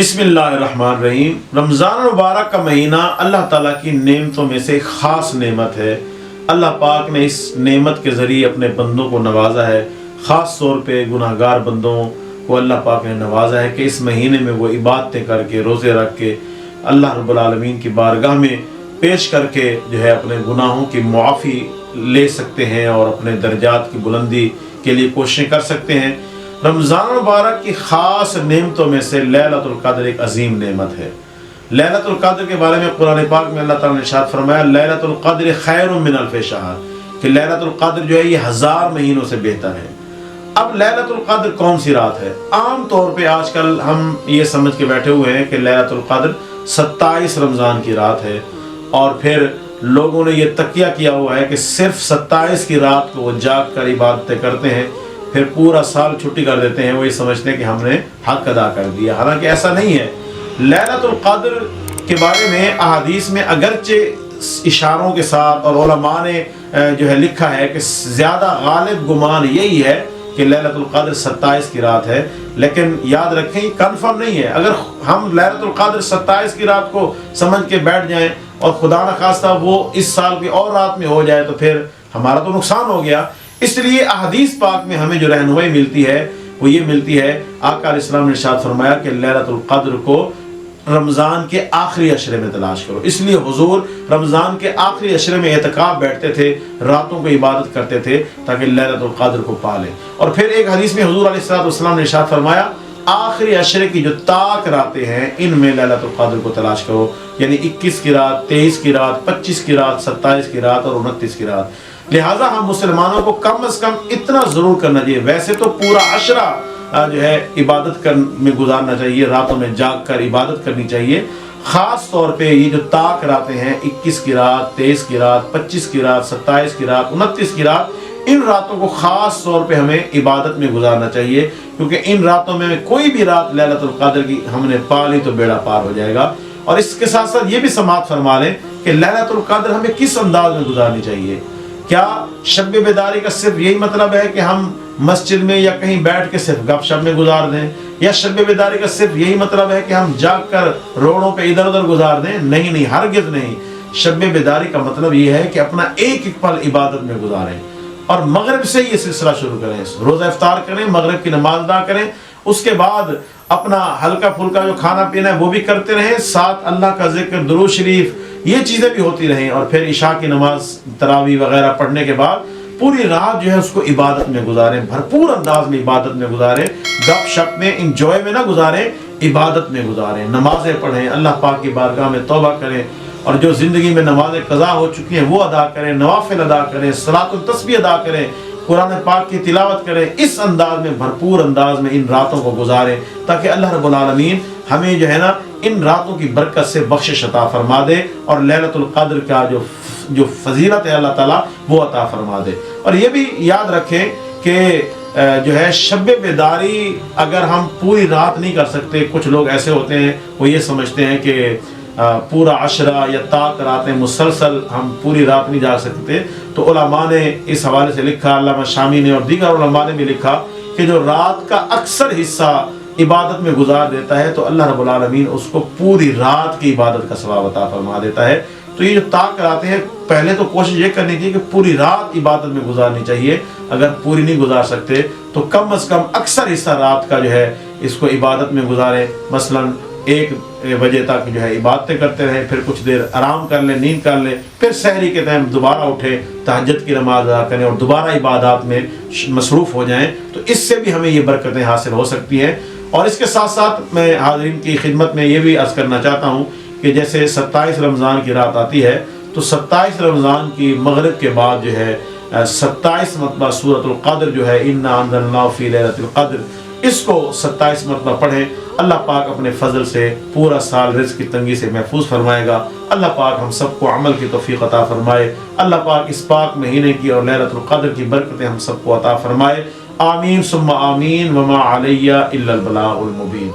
بسم اللہ الرحمن الرحیم۔ رمضان المبارک کا مہینہ اللہ تعالیٰ کی نعمتوں میں سے ایک خاص نعمت ہے۔ اللہ پاک نے اس نعمت کے ذریعے اپنے بندوں کو نوازا ہے، خاص طور پہ گناہ گار بندوں کو اللہ پاک نے نوازا ہے کہ اس مہینے میں وہ عبادتیں کر کے، روزے رکھ کے اللہ رب العالمین کی بارگاہ میں پیش کر کے جو ہے اپنے گناہوں کی معافی لے سکتے ہیں اور اپنے درجات کی بلندی کے لیے کوششیں کر سکتے ہیں۔ رمضان مبارک کی خاص نعمتوں میں سے لیلۃ القدر ایک عظیم نعمت ہے۔ لیلۃ القدر کے بارے میں قرآن پاک میں اللہ تعالیٰ نے ارشاد فرمایا لیلۃ القدر خیر من الف شہر، کہ لیلۃ القدر جو ہے یہ 1000 مہینوں سے بہتر ہے۔ اب لیلۃ القدر کون سی رات ہے؟ عام طور پہ آج کل ہم یہ سمجھ کے بیٹھے ہوئے ہیں کہ لیلۃ القدر 27 رمضان کی رات ہے، اور پھر لوگوں نے یہ تقیہ کیا ہوا ہے کہ صرف 27 کی رات کو وہ جاگ کر عبادتیں کرتے ہیں، پھر پورا سال چھٹی کر دیتے ہیں، وہ یہ سمجھتے ہیں کہ ہم نے حق ادا کر دیا، حالانکہ ایسا نہیں ہے۔ لیلۃ القدر کے بارے میں احادیث میں اگرچہ اشاروں کے ساتھ اور علماء نے جو ہے لکھا ہے کہ زیادہ غالب گمان یہی ہے کہ لیلۃ القدر 27 کی رات ہے، لیکن یاد رکھیں یہ کنفرم نہیں ہے۔ اگر ہم لیلۃ القدر 27 کی رات کو سمجھ کے بیٹھ جائیں اور خدا نخواستہ وہ اس سال کی اور رات میں ہو جائے تو پھر ہمارا تو نقصان ہو گیا۔ اس لیے احادیث پاک میں ہمیں جو رہنمائی ملتی ہے وہ یہ ملتی ہے، آقا علیہ السلام نے ارشاد فرمایا کہ لیلۃ القدر کو رمضان کے آخری عشرے میں تلاش کرو۔ اس لیے حضور رمضان کے آخری عشرے میں اعتکاف بیٹھتے تھے، راتوں کو عبادت کرتے تھے تاکہ لیلۃ القدر کو پالیں۔ اور پھر ایک حدیث میں حضور علیہ السلام نے ارشاد فرمایا آخری عشرے کی جو طاق راتیں ہیں ان میں لیلۃ القدر کو تلاش کرو، یعنی 21 کی رات، 23 کی رات، 25 کی رات، 27 کی رات اور 29 کی رات۔ لہٰذا ہم مسلمانوں کو کم از کم اتنا ضرور کرنا چاہیے، ویسے تو پورا عشرہ جو ہے عبادت میں گزارنا چاہیے، راتوں میں جاگ کر عبادت کرنی چاہیے۔ خاص طور پہ یہ جو طاق راتیں ہیں 21 کی رات، 23 کی رات، 25 کی رات، 27 کی رات، 29 کی رات، ان راتوں کو خاص طور پہ ہمیں عبادت میں گزارنا چاہیے، کیونکہ ان راتوں میں کوئی بھی رات لیلۃ القدر کی ہم نے پا لی تو بیڑا پار ہو جائے گا۔ اور اس کے ساتھ ساتھ یہ بھی سماعت فرما لیں کہ لیلۃ القدر ہمیں کس انداز میں گزارنی چاہیے۔ کیا شب بیداری کا صرف یہی مطلب ہے کہ ہم مسجد میں یا کہیں بیٹھ کے صرف گپ شپ میں گزار دیں، یا شب بیداری کا صرف یہی مطلب ہے کہ ہم جاگ کر روڈوں پہ ادھر ادھر گزار دیں؟ نہیں، ہرگز نہیں۔ شب بیداری کا مطلب یہ ہے کہ اپنا ایک ایک پل عبادت میں گزاریں، اور مغرب سے یہ سلسلہ شروع کریں، روزہ افطار کریں، مغرب کی نماز ادا کریں، اس کے بعد اپنا ہلکا پھلکا جو کھانا پینا ہے وہ بھی کرتے رہیں، ساتھ اللہ کا ذکر، درود شریف، یہ چیزیں بھی ہوتی رہیں، اور پھر عشاء کی نماز، تراویح وغیرہ پڑھنے کے بعد پوری رات جو ہے اس کو عبادت میں گزاریں، بھرپور انداز میں عبادت میں گزاریں، گپ شپ میں، انجوائے میں نہ گزاریں، عبادت میں گزاریں، نمازیں پڑھیں، اللہ پاک کی بارگاہ میں توبہ کریں، اور جو زندگی میں نمازیں قضا ہو چکی ہیں وہ ادا کریں، نوافل ادا کریں، صلاۃ التسبیح ادا کریں، قرآن پاک کی تلاوت کریں، اس انداز میں، بھرپور انداز میں ان راتوں کو گزاریں تاکہ اللہ رب العالمین ہمیں جو ہے نا ان راتوں کی برکت سے بخشش عطا فرما دے، اور لیلۃ القدر کا جو فضیلت ہے اللہ تعالیٰ وہ عطا فرما دے۔ اور یہ بھی یاد رکھیں کہ جو ہے شب بیداری اگر ہم پوری رات نہیں کر سکتے، کچھ لوگ ایسے ہوتے ہیں وہ یہ سمجھتے ہیں کہ پورا عشرہ یا طاق راتیں مسلسل ہم پوری رات نہیں جا سکتے، تو علماء نے اس حوالے سے لکھا، علامہ شامی نے اور دیگر علماء نے بھی لکھا کہ جو رات کا اکثر حصہ عبادت میں گزار دیتا ہے تو اللہ رب العالمین اس کو پوری رات کی عبادت کا ثواب عطا فرما دیتا ہے۔ تو یہ جو طاق راتیں ہیں پہلے تو کوشش یہ کرنی چاہیے کہ پوری رات عبادت میں گزارنی چاہیے، اگر پوری نہیں گزار سکتے تو کم از کم اکثر حصہ رات کا جو ہے اس کو عبادت میں گزاریں، مثلاً 1 بجے تک جو ہے عبادتیں کرتے رہیں، پھر کچھ دیر آرام کر لیں، نیند کر لیں، پھر سحری کے ٹائم دوبارہ اٹھیں، تہجد کی نماز ادا کریں اور دوبارہ عبادات میں مصروف ہو جائیں، تو اس سے بھی ہمیں یہ برکتیں حاصل ہو سکتی ہیں۔ اور اس کے ساتھ ساتھ میں حاضرین کی خدمت میں یہ بھی عرض کرنا چاہتا ہوں کہ جیسے 27 رمضان کی رات آتی ہے تو 27 رمضان کی مغرب کے بعد جو ہے 27 مرتبہ سورۃ القدر جو ہے انا انزلناہ فی لیلۃ القدر، اس کو 27 مرتبہ پڑھیں۔ اللہ پاک اپنے فضل سے پورا سال رزق کی تنگی سے محفوظ فرمائے گا۔ اللہ پاک ہم سب کو عمل کی توفیق عطا فرمائے۔ اللہ پاک اس پاک مہینے کی اور لیلۃ القدر کی برکتیں ہم سب کو عطا فرمائے۔ آمین ثم آمین، وما علیہ الا البلاغ المبین۔